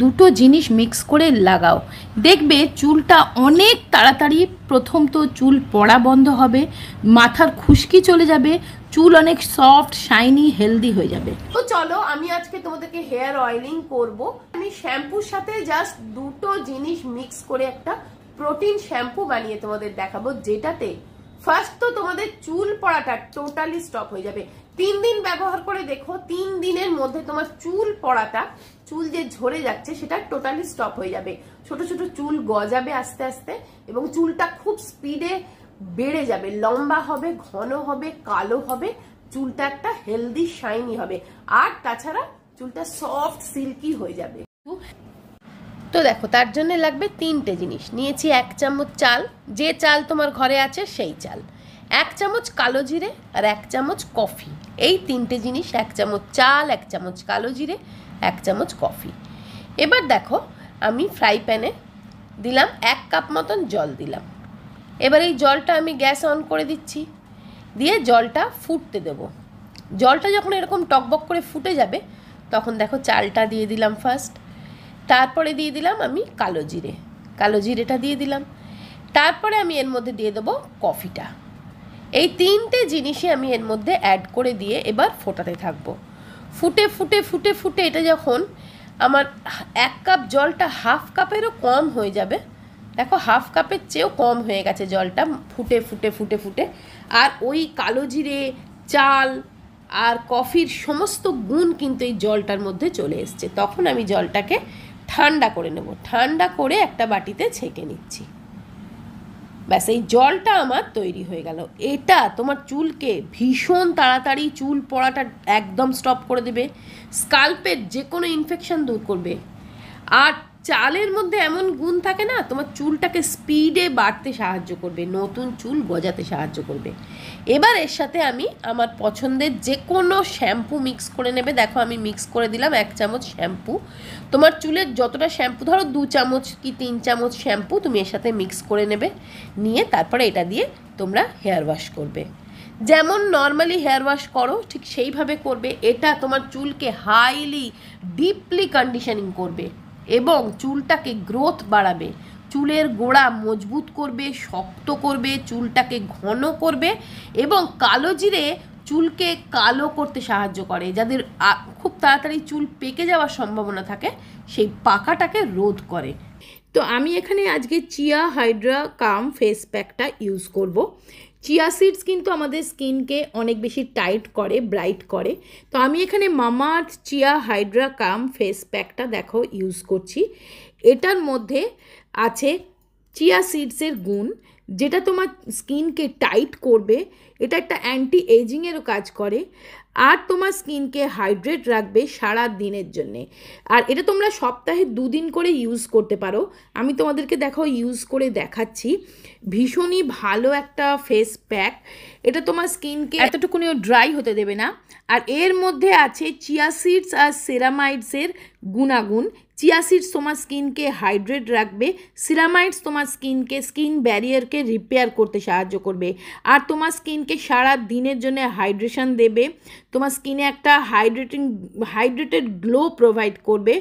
দুটো জিনিস মিক্স করে লাগাও, দেখবে চুলটা অনেক তাড়াতাড়ি প্রথম তো চুল পড়া বন্ধ হবে, মাথার খুশকি চলে যাবে, চুল অনেক সফট শাইনি হেলদি হয়ে যাবে। তো চলো আমি আজকে তোমাদেরকে হেয়ার অয়েলিং করব। আমি শ্যাম্পুর সাথে জাস্ট দুটো জিনিস মিক্স করে একটা প্রোটিন শ্যাম্পু বানিয়ে তোমাদের দেখাবো, যেটাতে ফার্স্ট তো তোমাদের চুল পড়াটা টোটালি স্টপ হয়ে যাবে। 3 দিন ব্যবহার করে দেখো, 3 দিনের মধ্যে তোমার চুল পড়াটা, চুল যে ঝরে যাচ্ছে সেটা টোটালি স্টপ হয়ে যাবে। ছোট ছোট চুল গজাবে আস্তে আস্তে এবং চুলটা খুব স্পিডে বেড়ে যাবে, লম্বা হবে, ঘন হবে, কালো হবে, চুলটা একটা হেলদি শাইনি হবে, আর তাছাড়া চুলটা সফট সিল্কি হয়ে যাবে। তো দেখো তার জন্য লাগবে 3টে জিনিস। নিয়েছি 1 চামচ চাল, যে চাল তোমার ঘরে আছে সেই চাল, 1 চামচ কালো জিরে আর 1 চামচ কফি। এই 3টে জিনিস, 1 চামচ চাল, 1 চামচ কালো জিরে, 1 চামচ কফি। এবার দেখো আমি ফ্রাই প্যানে দিলাম 1 কাপ মতন জল দিলাম। এবার এই জলটা আমি গ্যাস অন করে দিচ্ছি, দিয়ে জলটা ফুটতে দেব। জলটা যখন এরকম টকবক করে ফুটে যাবে তখন দেখো চালটা দিয়ে দিলাম ফার্স্ট, তারপরে দিয়ে দিলাম আমি কালো জিরেটা দিয়ে দিলাম, তারপরে আমি এর মধ্যে দিয়ে দেবো কফিটা। এই 3টে জিনিসই আমি এর মধ্যে অ্যাড করে দিয়ে এবার ফোটাতে থাকবো। ফুটে ফুটে ফুটে ফুটে এটা যখন আমার 1 কাপ জলটা হাফ কাপেরও কম হয়ে যাবে, দেখো হাফ কাপের চেয়েও কম হয়ে গেছে জলটা, ফুটে ফুটে ফুটে ফুটে, আর ওই কালো জিরে, চাল আর কফির সমস্ত গুণ কিন্তু এই জলটার মধ্যে চলে এসছে। তখন আমি জলটাকে ঠান্ডা করে নেব, ঠান্ডা করে একটা বাটিতে ছেঁকে নিচ্ছি। ব্যাস এই জলটা আমার তৈরি হয়ে গেল। এটা তোমার চুলকে ভীষণ তাড়াতাড়ি চুল পড়াটা একদম স্টপ করে দেবে, স্কাল্পের যে কোনো ইনফেকশন দূর করবে, আর চালের মধ্যে এমন গুণ থাকে না, তোমার চুলটাকে স্পিডে বাড়তে সাহায্য করবে, নতুন চুল গজাতে সাহায্য করবে। এবার এর সাথে আমি আমার পছন্দের যে কোনো শ্যাম্পু মিক্স করে নেবে। দেখো আমি মিক্স করে দিলাম 1 চামচ শ্যাম্পু। তোমার চুলের যতটা শ্যাম্পু, ধরো 2 চামচ কি 3 চামচ শ্যাম্পু তুমি এর সাথে মিক্স করে নেবে, নিয়ে তারপরে এটা দিয়ে তোমরা হেয়ার ওয়াশ করবে। যেমন নর্মালি হেয়ার ওয়াশ করো ঠিক সেইভাবে করবে। এটা তোমার চুলকে হাইলি ডিপলি কন্ডিশনিং করবে এবং চুলটাকে গ্রোথ বাড়াবে, চুলের গোড়া মজবুত করবে, শক্ত করবে, চুলটাকে ঘন করবে এবং কালো জিরে চুলকে কালো করতে সাহায্য করে। যাদের খুব তাড়াতাড়ি চুল পেকে যাওয়ার সম্ভাবনা থাকে সেই পাকাটাকে রোধ করে। তো আমি এখানে আজকে চিয়া হাইড্রা কাম ফেস প্যাকটা ইউজ করব। চিয়া সিডস কিন্তু আমাদের স্কিনকে অনেক বেশি টাইট করে, ব্রাইট করে। তো আমি এখানে Mamaearth chia Hydra calm face প্যাকটা দেখো ইউজ করছি। এটার মধ্যে আছে চিয়া সিডসের গুণ, যেটা তোমার স্কিনকে টাইট করবে। এটা একটা অ্যান্টি এজিংয়েরও কাজ করে, আর তোমার স্কিনকে হাইড্রেট রাখবে সারা দিনের জন্যে। আর এটা তোমরা সপ্তাহে 2 দিন করে ইউজ করতে পারো। আমি তোমাদেরকে দেখো ইউজ করে দেখাচ্ছি। ভীষণই ভালো একটা ফেস প্যাক। এটা তোমার স্কিনকে এতটুকুনিও ড্রাই হতে দেবে না। আর এর মধ্যে আছে চিয়া সিডস আর সেরামাইডসের গুণাগুণ। চিয়া সিডস তোমার স্কিনকে হাইড্রেট রাখবে, সিরামাইডস তোমার স্কিন ব্যারিয়ারকে রিপেয়ার করতে সাহায্য করবে, আর তোমার স্কিনকে সারা দিনের জন্য হাইড্রেশন দেবে, তোমার স্কিনে একটা হাইড্রেটেড গ্লো প্রোভাইড করবে।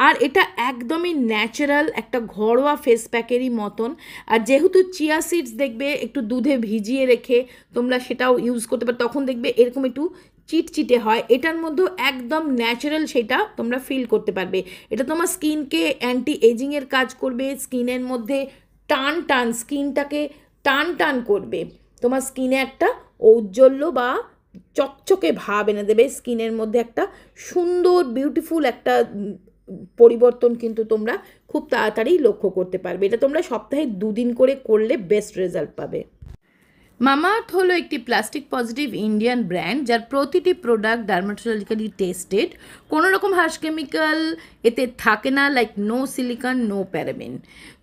আর এটা একদমই ন্যাচারাল একটা ঘরোয়া ফেস প্যাকেরই মতন। আর যেহেতু চিয়া সিডস দেখবে একটু দুধে ভিজিয়ে রেখে তোমরা সেটাও ইউজ করতে পারো, তখন দেখবে এরকম একটু চিটচিটে হয়, এটার মধ্যেও একদম ন্যাচারাল সেটা তোমরা ফিল করতে পারবে। এটা তোমার স্কিনকে অ্যান্টি এজিংয়ের কাজ করবে, স্কিনের মধ্যে স্কিনটাকে টান করবে, তোমার স্কিনে একটা ঔজ্জ্বল্য বা চকচকে ভাব এনে দেবে, স্কিনের মধ্যে একটা সুন্দর বিউটিফুল একটা পরিবর্তন কিন্তু তোমরা খুব তাড়াতাড়ি লক্ষ্য করতে পারবে। এটা তোমরা সপ্তাহে 2 দিন করে করলে বেস্ট রেজাল্ট পাবে। মামাআর্থ হলো একটি প্লাস্টিক পজিটিভ ইন্ডিয়ান ব্র্যান্ড, যার প্রতিটি প্রোডাক্ট ডার্মাটোলজিক্যালি টেস্টেড, কোনো রকম হার্শ কেমিক্যাল এতে থাকে না, like no silicone, no paraben.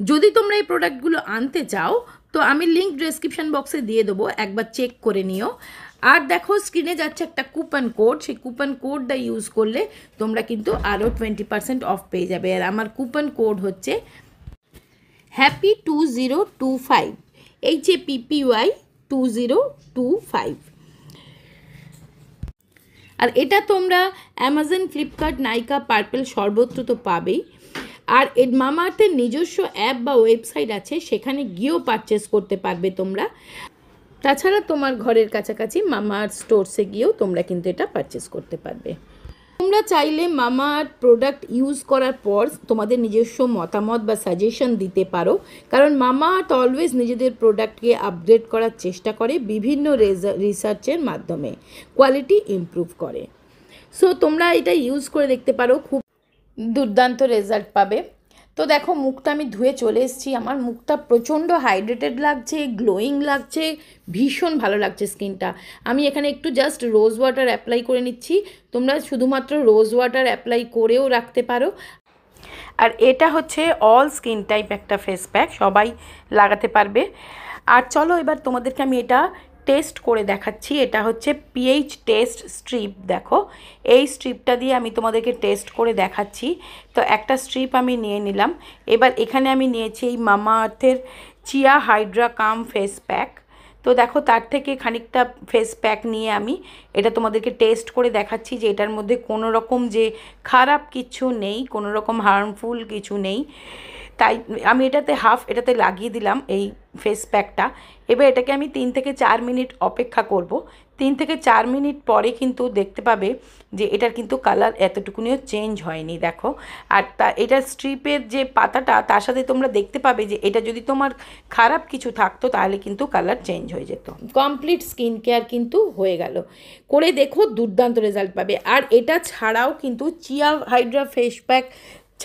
যদি তোমরা এই প্রোডাক্টগুলো আনতে চাও তো আমি লিঙ্ক ডেসক্রিপশন বক্সে দিয়ে দেবো, একবার চেক করে নিও। আর দেখো স্ক্রিনে যাচ্ছে একটা কুপন কোড, সেই কুপন কোডটা ইউজ করলে তোমরা কিন্তু আরও 20% অফ পেয়ে যাবে। আর আমার কুপন কোড হচ্ছে HAPPY2025, HAPPY2025। আর এটা তোমরা অ্যামাজন, ফ্লিপকার্ট, নাইকা, পার্পেল সর্বত্র তো পাবেই। আর এর মামাআর্থের নিজস্ব অ্যাপ বা ওয়েবসাইট আছে, সেখানে গিয়েও পারচেস করতে পারবে তোমরা। তাছাড়া তোমার ঘরের কাছাকাছি মামাআর্থ স্টোরসে গিয়েও তোমরা কিন্তু এটা পারচেস করতে পারবে। তোমরা চাইলে মামাআর্থ প্রোডাক্ট ইউজ করার পর তোমাদের নিজস্ব মতামত বা সাজেশন দিতে পারো, কারণ মামাআর্থ অলওয়েজ নিজেদের প্রোডাক্টকে আপগ্রেড করার চেষ্টা করে বিভিন্ন রিসার্চের মাধ্যমে, কোয়ালিটি ইমপ্রুভ করে। সো তোমরা এটা ইউজ করে দেখতে পারো, খুব দুর্দান্ত রেজাল্ট পাবে। তো দেখো মুখটা আমি ধুয়ে চলে এসেছি, আমার মুখটা প্রচণ্ড হাইড্রেটেড লাগছে, গ্লোয়িং লাগছে, ভীষণ ভালো লাগছে স্কিনটা। আমি এখানে একটু জাস্ট রোজ ওয়াটার অ্যাপ্লাই করে নিচ্ছি, তোমরা শুধুমাত্র রোজ ওয়াটার অ্যাপ্লাই করেও রাখতে পারো। আর এটা হচ্ছে অল স্কিন টাইপ একটা ফেস প্যাক, সবাই লাগাতে পারবে। আর চলো এবার তোমাদেরকে আমি এটা টেস্ট করে দেখাচ্ছি। এটা হচ্ছে পিএইচ টেস্ট স্ট্রিপ। দেখো এই স্ট্রিপটা দিয়ে আমি তোমাদেরকে টেস্ট করে দেখাচ্ছি। তো একটা স্ট্রিপ আমি নিয়ে নিলাম। এবার এখানে আমি নিয়েছি এই মামাআর্থের chia Hydra calm face pack. তো দেখো তার থেকে খানিকটা ফেস প্যাক নিয়ে আমি এটা তোমাদেরকে টেস্ট করে দেখাচ্ছি যে এটার মধ্যে কোনো রকম যে খারাপ কিছু নেই, কোনো রকম হার্মফুল কিছু নেই। তাই আমি এটাতে লাগিয়ে দিলাম এই ফেস প্যাকটা। এবার এটাকে আমি 3 থেকে 4 মিনিট অপেক্ষা করব। 3 থেকে 4 মিনিট পরে কিন্তু দেখতে পাবে যে এটার কিন্তু কালার এতটুকুনিও চেঞ্জ হয়নি। দেখো আর এটার স্ট্রিপের যে পাতাটা, তার সাথে তোমরা দেখতে পাবে যে এটা যদি তোমার খারাপ কিছু থাকতো তাহলে কিন্তু কালার চেঞ্জ হয়ে যেত। কমপ্লিট স্কিন কেয়ার কিন্তু হয়ে গেল। করে দেখো, দুর্দান্ত রেজাল্ট পাবে। আর এটা ছাড়াও কিন্তু চিয়া হাইড্রা ফেস প্যাক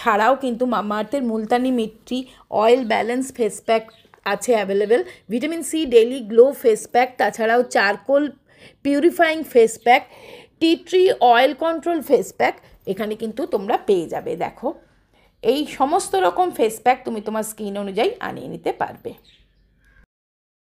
ছাড়াও কিন্তু মামাআর্থের multani mitti oil balance face pack আছে available, vitamin C daily glow face pack, তাছাড়াও charcoal purifying face pack, tea tree oil control face pack এখানে কিন্তু তোমরা পেয়ে যাবে। দেখো এই সমস্ত রকম ফেস প্যাক তুমি তোমার স্কিন অনুযায়ী আনিয়ে নিতে পারবে।